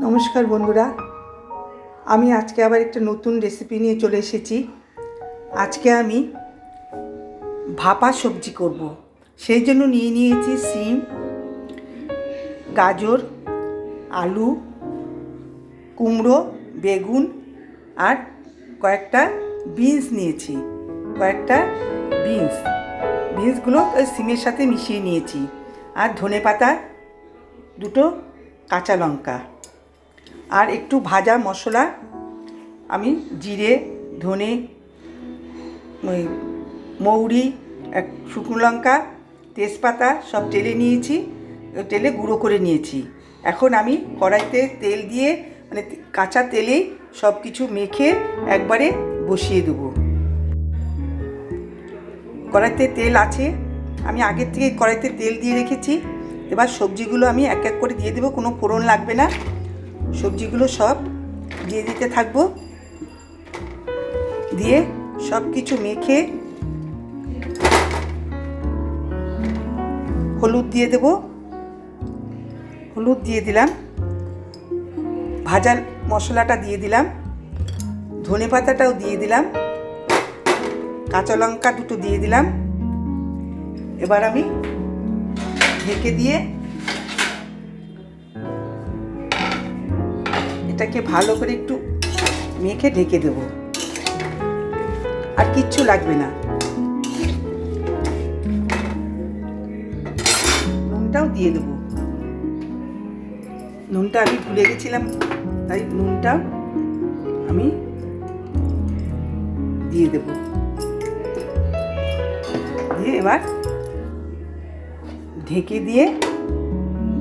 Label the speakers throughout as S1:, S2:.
S1: নমস্কার বন্ধুরা, আমি আজকে আবার একটা নতুন রেসিপি নিয়ে চলে এসেছি। আজকে আমি ভাপা সবজি করব। সেই জন্য নিয়ে নিয়েছি সিম, গাজর, আলু, কুমড়ো, বেগুন আর কয়েকটা বিনস নিয়েছি। বিনসগুলো ওই সিমের সাথে মিশিয়ে নিয়েছি। আর ধনেপাতা, দুটো কাঁচা লঙ্কা আর একটু ভাজা মশলা। আমি জিরে, ধনে, মৌরি, শুকনো লঙ্কা, তেজপাতা সব টেলে নিয়েছি, টেলে গুঁড়ো করে নিয়েছি। এখন আমি কড়াইতে তেল দিয়ে কাঁচা তেলেই সব কিছু মেখে একবারে বসিয়ে দেবো। কড়াইতে তেল আছে, আমি আগের থেকে কড়াইতে তেল দিয়ে রেখেছি। এবার সবজিগুলো আমি এক এক করে দিয়ে দেবো, কোনো ফোড়ন লাগবে না। সবজিগুলো সব দিয়ে দিতে থাকবো, দিয়ে সব কিছু মেখে হলুদ দিয়ে দেব। হলুদ দিয়ে দিলাম, ভাজা মশলাটা দিয়ে দিলাম, ধনেপাতাটাও দিয়ে দিলাম, কাঁচা লঙ্কা দুটো দিয়ে দিলাম। এবার আমি ঢেকে দিয়ে এটাকে ভালো করে একটু মেখে ঢেকে দেব, আর কিচ্ছু লাগবে না। নুনটাও দিয়ে দেবো, নুনটা আমি ভুলে গেছিলাম, তাই নুনটা আমি দিয়ে দেব। দিয়ে এবার ঢেকে দিয়ে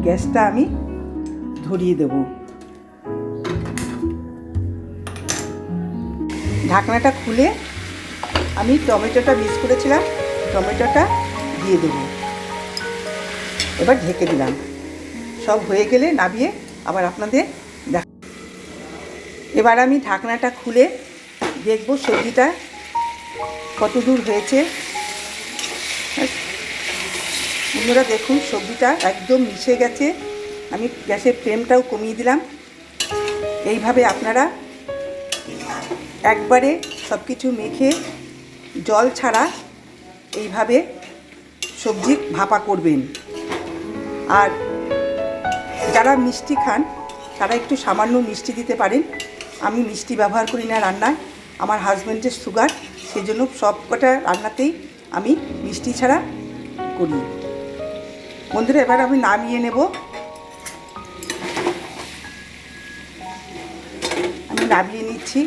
S1: গ্যাসটা আমি ধরিয়ে দেব। ঢাকনাটা খুলে আমি টমেটোটা মিক্স করেছিলাম, টমেটোটা দিয়ে দেব। এবার ঢেকে দিলাম। সব হয়ে গেলে নামিয়ে আবার আপনাদের দেখ। এবার আমি ঢাকনাটা খুলে দেখব সবজিটা কত দূর হয়েছে। বন্ধুরা দেখুন, সবজিটা একদম মিশে গেছে। আমি গ্যাসের ফ্লেমটাও কমিয়ে দিলাম। এইভাবে আপনারা একবারে সব কিছু মেখে জল ছাড়া এইভাবে সবজি ভাপা করবেন। আর যারা মিষ্টি খান তারা একটু সামান্য মিষ্টি দিতে পারেন। আমি মিষ্টি ব্যবহার করি না রান্নায়, আমার হাজব্যান্ডের সুগার, সেই জন্য সব কটা রান্নাতেই আমি মিষ্টি ছাড়া করি। বন্ধুরা এবার আমি নামিয়ে নেব। আমি নামিয়ে নিচ্ছি।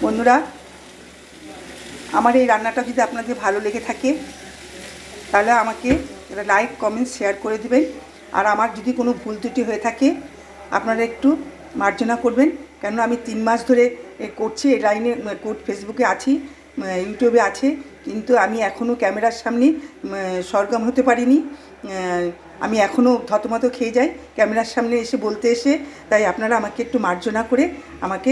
S1: বন্ধুরা, আমার এই রান্নাটা যদি আপনাদের ভালো লেগে থাকে তাহলে আমাকে লাইক, কমেন্ট, শেয়ার করে দেবেন। আর আমার যদি কোনো ভুল ত্রুটি হয়ে থাকে আপনারা একটু মার্জনা করবেন, কেন আমি 3 মাস ধরে করছি এই লাইনে, ফেসবুকে আছি, ইউটিউবে আছে, কিন্তু আমি এখনও ক্যামেরার সামনে সরগম হতে পারিনি। আমি এখনও থতমত খেয়ে যাই ক্যামেরার সামনে এসে বলতে এসে। তাই আপনারা আমাকে একটু মার্জনা করে আমাকে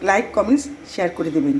S1: লাইক, কমেন্টস, শেয়ার করে দেবেন।